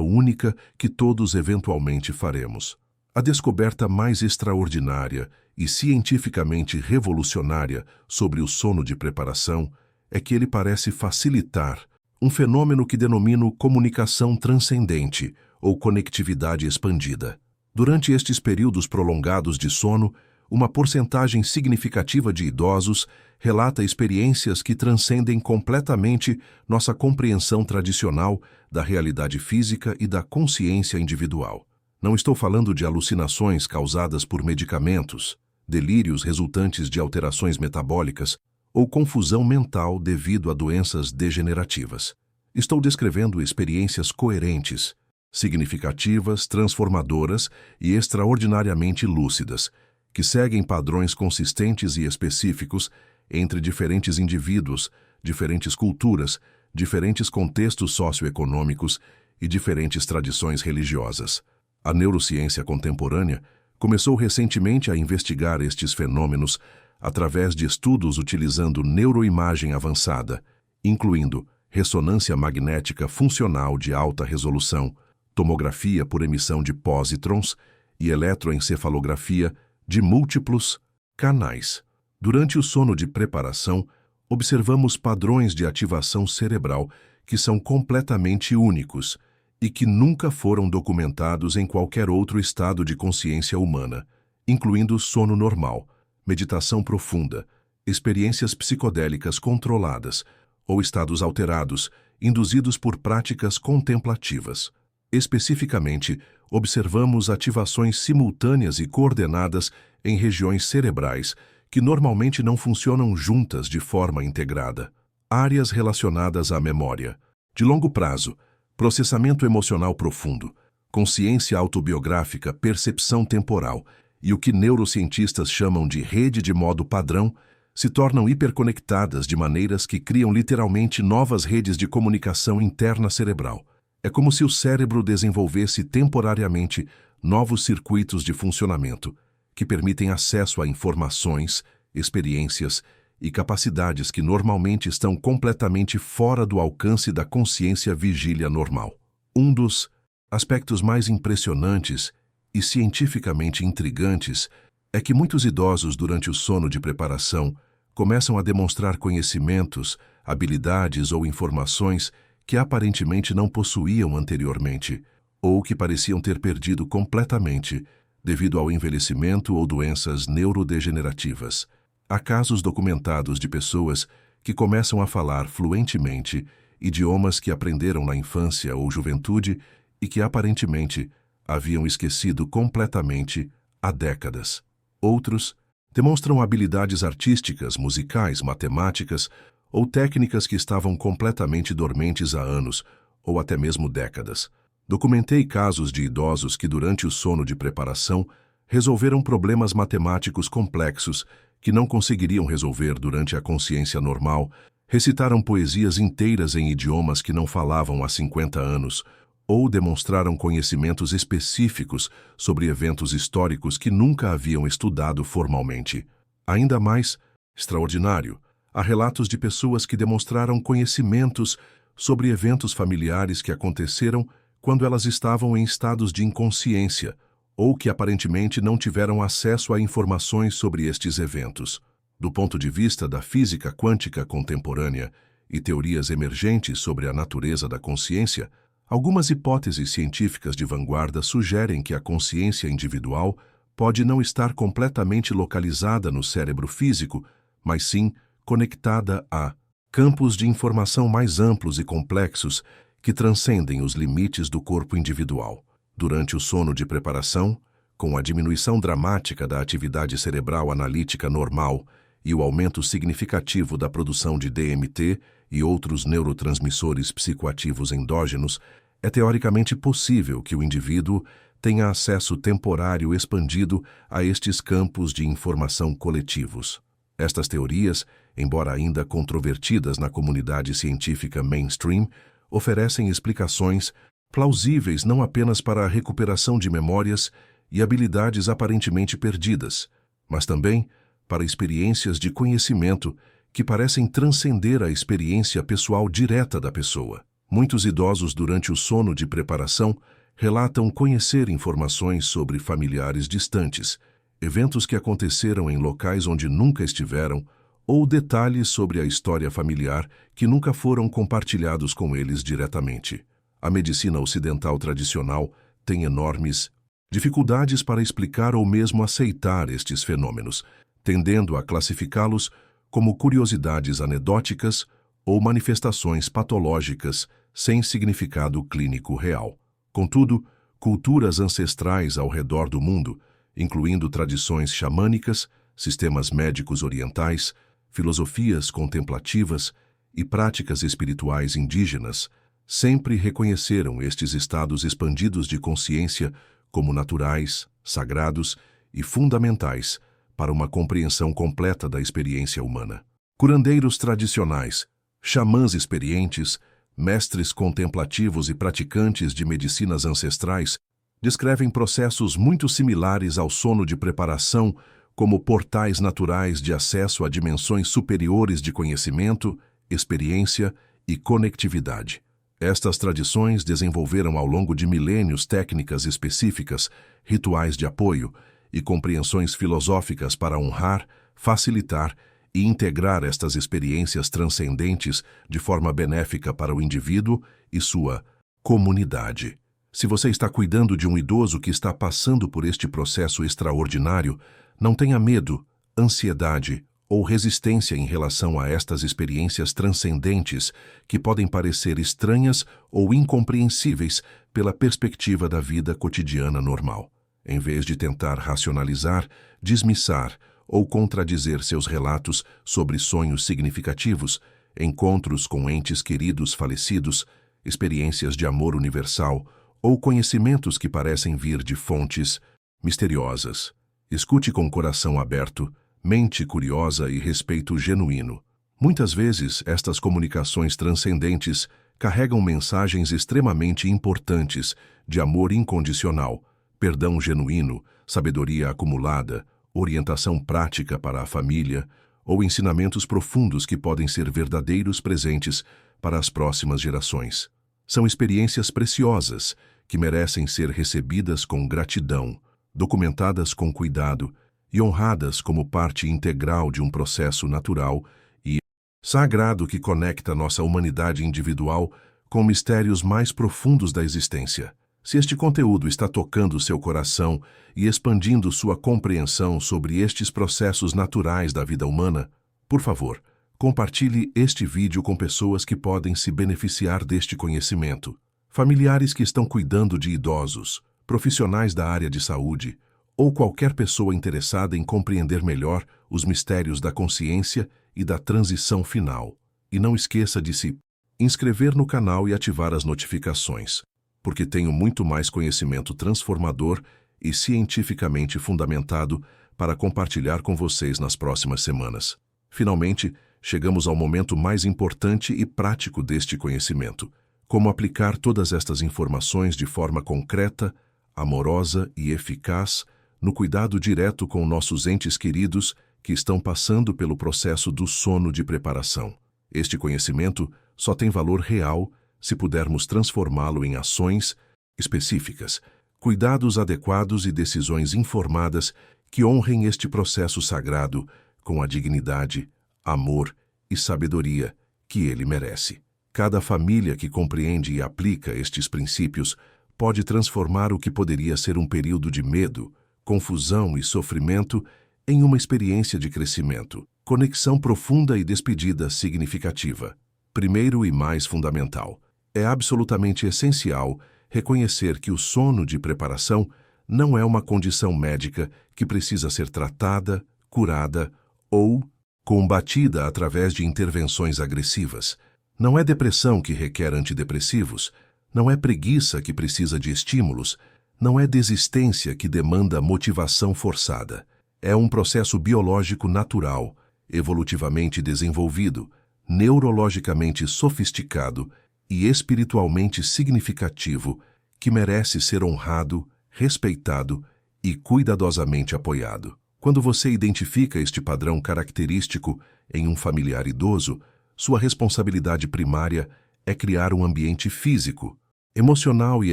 [SPEAKER 1] única que todos eventualmente faremos. A descoberta mais extraordinária e cientificamente revolucionária sobre o sono de preparação é que ele parece facilitar um fenômeno que denomino comunicação transcendente ou conectividade expandida. Durante estes períodos prolongados de sono, uma porcentagem significativa de idosos relata experiências que transcendem completamente nossa compreensão tradicional da realidade física e da consciência individual. Não estou falando de alucinações causadas por medicamentos, delírios resultantes de alterações metabólicas ou confusão mental devido a doenças degenerativas. Estou descrevendo experiências coerentes, significativas, transformadoras e extraordinariamente lúcidas, que seguem padrões consistentes e específicos entre diferentes indivíduos, diferentes culturas, diferentes contextos socioeconômicos e diferentes tradições religiosas. A neurociência contemporânea começou recentemente a investigar estes fenômenos através de estudos utilizando neuroimagem avançada, incluindo ressonância magnética funcional de alta resolução, tomografia por emissão de pósitrons e eletroencefalografia de múltiplos canais. Durante o sono de preparação, observamos padrões de ativação cerebral que são completamente únicos e que nunca foram documentados em qualquer outro estado de consciência humana, incluindo sono normal, meditação profunda, experiências psicodélicas controladas ou estados alterados, induzidos por práticas contemplativas. Especificamente, observamos ativações simultâneas e coordenadas em regiões cerebrais que normalmente não funcionam juntas de forma integrada. Áreas relacionadas à memória, de longo prazo, processamento emocional profundo, consciência autobiográfica, percepção temporal e o que neurocientistas chamam de rede de modo padrão se tornam hiperconectadas de maneiras que criam literalmente novas redes de comunicação interna cerebral. É como se o cérebro desenvolvesse temporariamente novos circuitos de funcionamento que permitem acesso a informações, experiências e capacidades que normalmente estão completamente fora do alcance da consciência vigília normal. Um dos aspectos mais impressionantes e cientificamente intrigantes é que muitos idosos durante o sono de preparação começam a demonstrar conhecimentos, habilidades ou informações que aparentemente não possuíam anteriormente, ou que pareciam ter perdido completamente devido ao envelhecimento ou doenças neurodegenerativas. Há casos documentados de pessoas que começam a falar fluentemente idiomas que aprenderam na infância ou juventude e que aparentemente haviam esquecido completamente há décadas. Outros demonstram habilidades artísticas, musicais, matemáticas ou técnicas que estavam completamente dormentes há anos ou até mesmo décadas. Documentei casos de idosos que, durante o sono de preparação, resolveram problemas matemáticos complexos que não conseguiriam resolver durante a consciência normal, recitaram poesias inteiras em idiomas que não falavam há 50 anos, ou demonstraram conhecimentos específicos sobre eventos históricos que nunca haviam estudado formalmente. Ainda mais extraordinário, há relatos de pessoas que demonstraram conhecimentos sobre eventos familiares que aconteceram quando elas estavam em estados de inconsciência, ou que aparentemente não tiveram acesso a informações sobre estes eventos. Do ponto de vista da física quântica contemporânea e teorias emergentes sobre a natureza da consciência, algumas hipóteses científicas de vanguarda sugerem que a consciência individual pode não estar completamente localizada no cérebro físico, mas sim conectada a campos de informação mais amplos e complexos que transcendem os limites do corpo individual. Durante o sono de preparação, com a diminuição dramática da atividade cerebral analítica normal e o aumento significativo da produção de DMT e outros neurotransmissores psicoativos endógenos, é teoricamente possível que o indivíduo tenha acesso temporário expandido a estes campos de informação coletivos. Estas teorias, embora ainda controvertidas na comunidade científica mainstream, oferecem explicações plausíveis não apenas para a recuperação de memórias e habilidades aparentemente perdidas, mas também para experiências de conhecimento que parecem transcender a experiência pessoal direta da pessoa. Muitos idosos, durante o sono de preparação, relatam conhecer informações sobre familiares distantes, eventos que aconteceram em locais onde nunca estiveram, ou detalhes sobre a história familiar que nunca foram compartilhados com eles diretamente. A medicina ocidental tradicional tem enormes dificuldades para explicar ou mesmo aceitar estes fenômenos, tendendo a classificá-los como curiosidades anedóticas ou manifestações patológicas sem significado clínico real. Contudo, culturas ancestrais ao redor do mundo, incluindo tradições xamânicas, sistemas médicos orientais, filosofias contemplativas e práticas espirituais indígenas, sempre reconheceram estes estados expandidos de consciência como naturais, sagrados e fundamentais para uma compreensão completa da experiência humana. Curandeiros tradicionais, xamãs experientes, mestres contemplativos e praticantes de medicinas ancestrais descrevem processos muito similares ao sono de preparação como portais naturais de acesso a dimensões superiores de conhecimento, experiência e conectividade. Estas tradições desenvolveram ao longo de milênios técnicas específicas, rituais de apoio e compreensões filosóficas para honrar, facilitar e integrar estas experiências transcendentes de forma benéfica para o indivíduo e sua comunidade. Se você está cuidando de um idoso que está passando por este processo extraordinário, não tenha medo, ansiedade ou resistência em relação a estas experiências transcendentes que podem parecer estranhas ou incompreensíveis pela perspectiva da vida cotidiana normal. Em vez de tentar racionalizar, dismissar ou contradizer seus relatos sobre sonhos significativos, encontros com entes queridos falecidos, experiências de amor universal ou conhecimentos que parecem vir de fontes misteriosas. Escute com coração aberto, mente curiosa e respeito genuíno. Muitas vezes, estas comunicações transcendentes carregam mensagens extremamente importantes de amor incondicional, perdão genuíno, sabedoria acumulada, orientação prática para a família ou ensinamentos profundos que podem ser verdadeiros presentes para as próximas gerações. São experiências preciosas que merecem ser recebidas com gratidão, documentadas com cuidado e honradas como parte integral de um processo natural e sagrado que conecta nossa humanidade individual com mistérios mais profundos da existência. Se este conteúdo está tocando seu coração e expandindo sua compreensão sobre estes processos naturais da vida humana, por favor, compartilhe este vídeo com pessoas que podem se beneficiar deste conhecimento. Familiares que estão cuidando de idosos, profissionais da área de saúde, ou qualquer pessoa interessada em compreender melhor os mistérios da consciência e da transição final. E não esqueça de se inscrever no canal e ativar as notificações, porque tenho muito mais conhecimento transformador e cientificamente fundamentado para compartilhar com vocês nas próximas semanas. Finalmente, chegamos ao momento mais importante e prático deste conhecimento: como aplicar todas estas informações de forma concreta, amorosa e eficaz no cuidado direto com nossos entes queridos que estão passando pelo processo do sono de preparação. Este conhecimento só tem valor real se pudermos transformá-lo em ações específicas, cuidados adequados e decisões informadas que honrem este processo sagrado com a dignidade, amor e sabedoria que ele merece. Cada família que compreende e aplica estes princípios pode transformar o que poderia ser um período de medo, confusão e sofrimento em uma experiência de crescimento, conexão profunda e despedida significativa. Primeiro e mais fundamental, é absolutamente essencial reconhecer que o sono de preparação não é uma condição médica que precisa ser tratada, curada ou combatida através de intervenções agressivas. Não é depressão que requer antidepressivos, não é preguiça que precisa de estímulos, não é desistência que demanda motivação forçada. É um processo biológico natural, evolutivamente desenvolvido, neurologicamente sofisticado e espiritualmente significativo que merece ser honrado, respeitado e cuidadosamente apoiado. Quando você identifica este padrão característico em um familiar idoso, sua responsabilidade primária é criar um ambiente físico, emocional e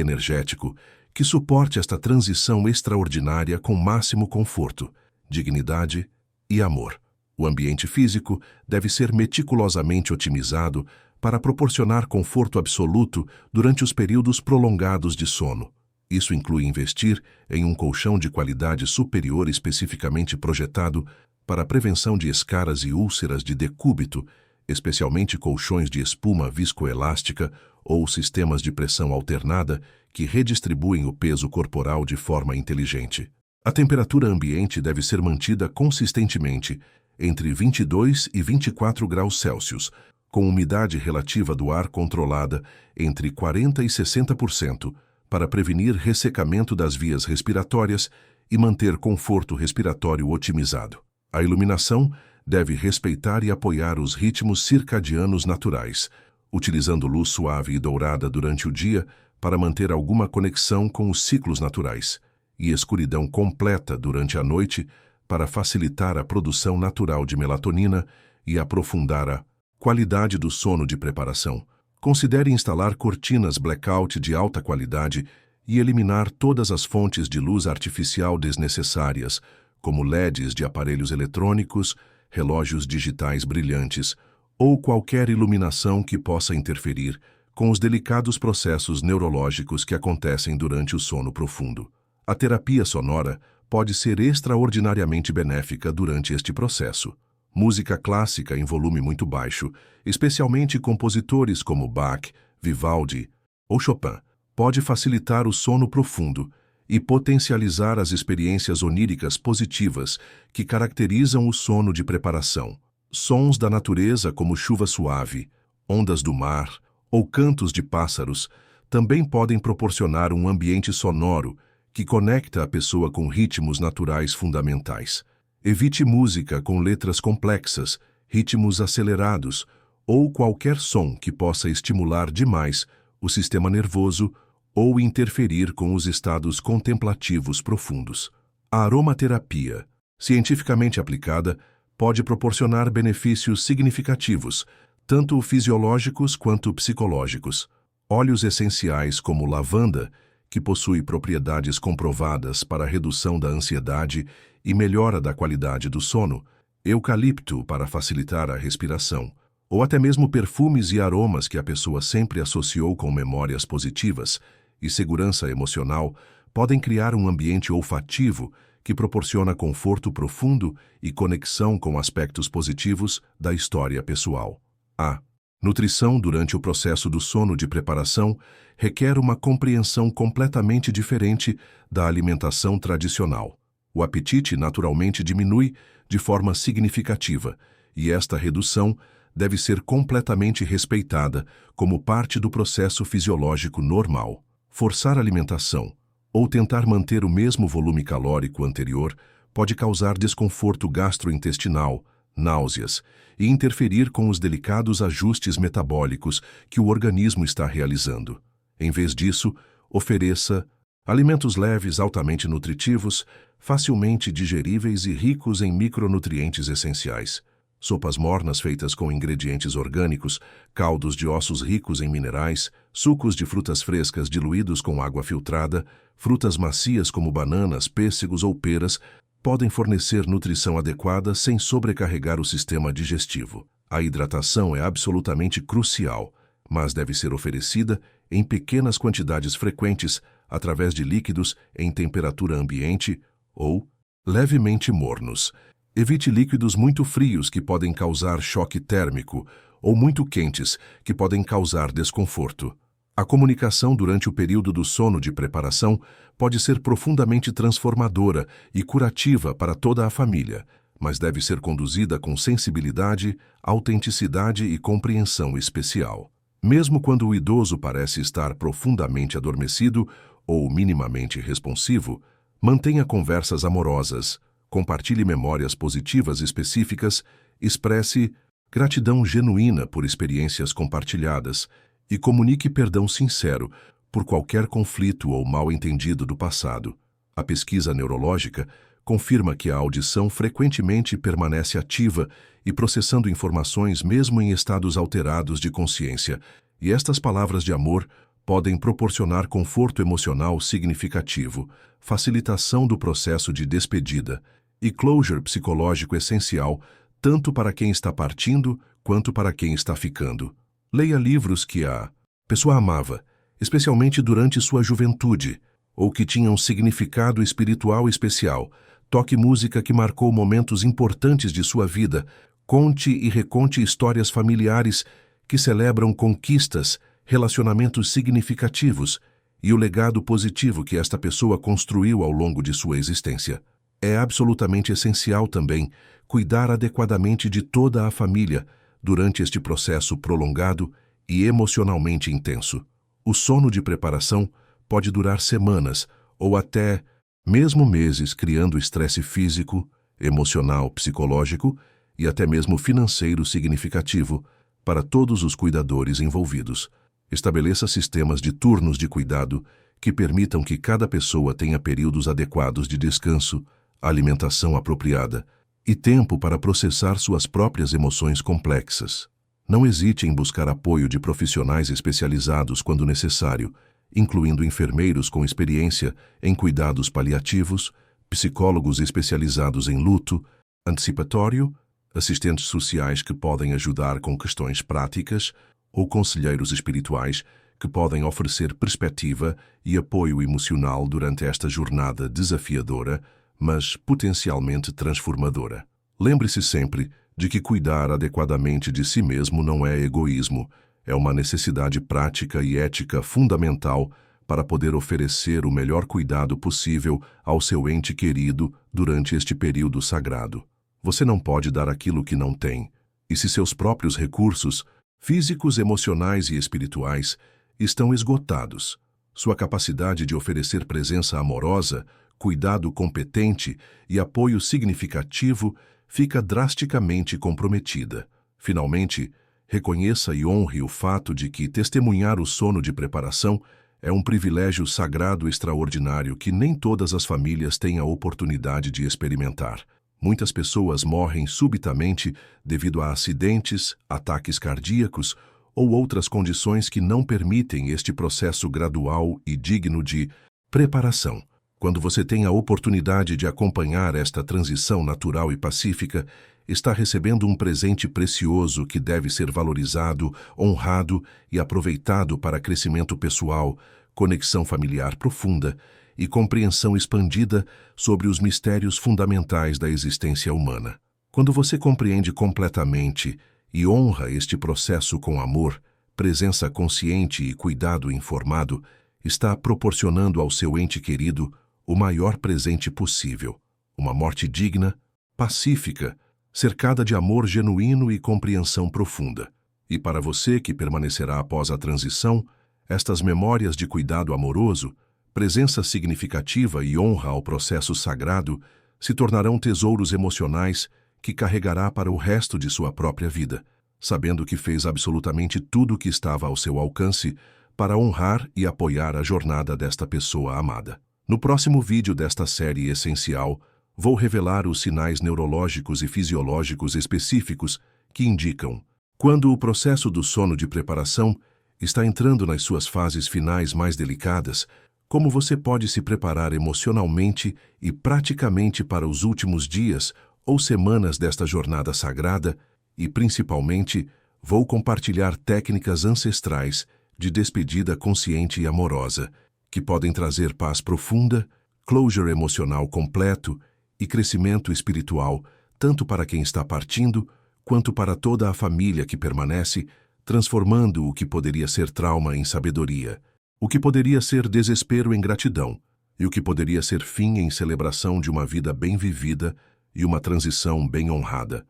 [SPEAKER 1] energético que suporte esta transição extraordinária com máximo conforto, dignidade e amor. O ambiente físico deve ser meticulosamente otimizado para proporcionar conforto absoluto durante os períodos prolongados de sono. Isso inclui investir em um colchão de qualidade superior especificamente projetado para a prevenção de escaras e úlceras de decúbito, especialmente colchões de espuma viscoelástica ou sistemas de pressão alternada que redistribuem o peso corporal de forma inteligente. A temperatura ambiente deve ser mantida consistentemente entre 22 e 24 graus Celsius, com umidade relativa do ar controlada entre 40% e 60%, para prevenir ressecamento das vias respiratórias e manter conforto respiratório otimizado. A iluminação deve respeitar e apoiar os ritmos circadianos naturais, utilizando luz suave e dourada durante o dia para manter alguma conexão com os ciclos naturais, e escuridão completa durante a noite para facilitar a produção natural de melatonina e aprofundar a qualidade do sono de preparação. Considere instalar cortinas blackout de alta qualidade e eliminar todas as fontes de luz artificial desnecessárias, como LEDs de aparelhos eletrônicos, relógios digitais brilhantes ou qualquer iluminação que possa interferir com os delicados processos neurológicos que acontecem durante o sono profundo. A terapia sonora pode ser extraordinariamente benéfica durante este processo. Música clássica em volume muito baixo, especialmente compositores como Bach, Vivaldi ou Chopin, pode facilitar o sono profundo e potencializar as experiências oníricas positivas que caracterizam o sono de preparação. Sons da natureza como chuva suave, ondas do mar ou cantos de pássaros também podem proporcionar um ambiente sonoro que conecta a pessoa com ritmos naturais fundamentais. Evite música com letras complexas, ritmos acelerados ou qualquer som que possa estimular demais o sistema nervoso ou interferir com os estados contemplativos profundos. A aromaterapia, cientificamente aplicada, pode proporcionar benefícios significativos, tanto fisiológicos quanto psicológicos. Óleos essenciais como lavanda, que possui propriedades comprovadas para a redução da ansiedade e melhora da qualidade do sono, eucalipto para facilitar a respiração, ou até mesmo perfumes e aromas que a pessoa sempre associou com memórias positivas e segurança emocional, podem criar um ambiente olfativo que proporciona conforto profundo e conexão com aspectos positivos da história pessoal. A nutrição durante o processo do sono de preparação requer uma compreensão completamente diferente da alimentação tradicional. O apetite naturalmente diminui de forma significativa, e esta redução deve ser completamente respeitada como parte do processo fisiológico normal. Forçar a alimentação ou tentar manter o mesmo volume calórico anterior pode causar desconforto gastrointestinal, náuseas e interferir com os delicados ajustes metabólicos que o organismo está realizando. Em vez disso, ofereça alimentos leves altamente nutritivos, facilmente digeríveis e ricos em micronutrientes essenciais. Sopas mornas feitas com ingredientes orgânicos, caldos de ossos ricos em minerais, sucos de frutas frescas diluídos com água filtrada, frutas macias como bananas, pêssegos ou peras, podem fornecer nutrição adequada sem sobrecarregar o sistema digestivo. A hidratação é absolutamente crucial, mas deve ser oferecida em pequenas quantidades frequentes através de líquidos em temperatura ambiente ou levemente mornos. Evite líquidos muito frios que podem causar choque térmico ou muito quentes que podem causar desconforto. A comunicação durante o período do sono de preparação pode ser profundamente transformadora e curativa para toda a família, mas deve ser conduzida com sensibilidade, autenticidade e compreensão especial. Mesmo quando o idoso parece estar profundamente adormecido ou minimamente responsivo, mantenha conversas amorosas, compartilhe memórias positivas específicas, expresse gratidão genuína por experiências compartilhadas e comunique perdão sincero por qualquer conflito ou mal-entendido do passado. A pesquisa neurológica confirma que a audição frequentemente permanece ativa e processando informações mesmo em estados alterados de consciência, e estas palavras de amor podem proporcionar conforto emocional significativo, facilitação do processo de despedida e closure psicológico essencial tanto para quem está partindo quanto para quem está ficando. Leia livros que a pessoa amava, especialmente durante sua juventude, ou que tinham significado espiritual especial. Toque música que marcou momentos importantes de sua vida. Conte e reconte histórias familiares que celebram conquistas, relacionamentos significativos e o legado positivo que esta pessoa construiu ao longo de sua existência. É absolutamente essencial também cuidar adequadamente de toda a família durante este processo prolongado e emocionalmente intenso. O sono de preparação pode durar semanas ou até mesmo meses, criando estresse físico, emocional, psicológico e até mesmo financeiro significativo para todos os cuidadores envolvidos. Estabeleça sistemas de turnos de cuidado que permitam que cada pessoa tenha períodos adequados de descanso, alimentação apropriada e tempo para processar suas próprias emoções complexas. Não hesite em buscar apoio de profissionais especializados quando necessário, incluindo enfermeiros com experiência em cuidados paliativos, psicólogos especializados em luto antecipatório, assistentes sociais que podem ajudar com questões práticas ou conselheiros espirituais que podem oferecer perspectiva e apoio emocional durante esta jornada desafiadora, mas potencialmente transformadora. Lembre-se sempre de que cuidar adequadamente de si mesmo não é egoísmo, é uma necessidade prática e ética fundamental para poder oferecer o melhor cuidado possível ao seu ente querido durante este período sagrado. Você não pode dar aquilo que não tem, e se seus próprios recursos, físicos, emocionais e espirituais, estão esgotados, sua capacidade de oferecer presença amorosa, cuidado competente e apoio significativo fica drasticamente comprometida. Finalmente, reconheça e honre o fato de que testemunhar o sono de preparação é um privilégio sagrado extraordinário que nem todas as famílias têm a oportunidade de experimentar. Muitas pessoas morrem subitamente devido a acidentes, ataques cardíacos ou outras condições que não permitem este processo gradual e digno de preparação. Quando você tem a oportunidade de acompanhar esta transição natural e pacífica, está recebendo um presente precioso que deve ser valorizado, honrado e aproveitado para crescimento pessoal, conexão familiar profunda e compreensão expandida sobre os mistérios fundamentais da existência humana. Quando você compreende completamente e honra este processo com amor, presença consciente e cuidado informado, está proporcionando ao seu ente querido o maior presente possível, uma morte digna, pacífica, cercada de amor genuíno e compreensão profunda. E para você que permanecerá após a transição, estas memórias de cuidado amoroso, presença significativa e honra ao processo sagrado se tornarão tesouros emocionais que carregará para o resto de sua própria vida, sabendo que fez absolutamente tudo o que estava ao seu alcance para honrar e apoiar a jornada desta pessoa amada. No próximo vídeo desta série essencial, vou revelar os sinais neurológicos e fisiológicos específicos que indicam quando o processo do sono de preparação está entrando nas suas fases finais mais delicadas, como você pode se preparar emocionalmente e praticamente para os últimos dias ou semanas desta jornada sagrada e, principalmente, vou compartilhar técnicas ancestrais de despedida consciente e amorosa, que podem trazer paz profunda, closure emocional completo e crescimento espiritual, tanto para quem está partindo, quanto para toda a família que permanece, transformando o que poderia ser trauma em sabedoria, o que poderia ser desespero em gratidão, e o que poderia ser fim em celebração de uma vida bem vivida e uma transição bem honrada.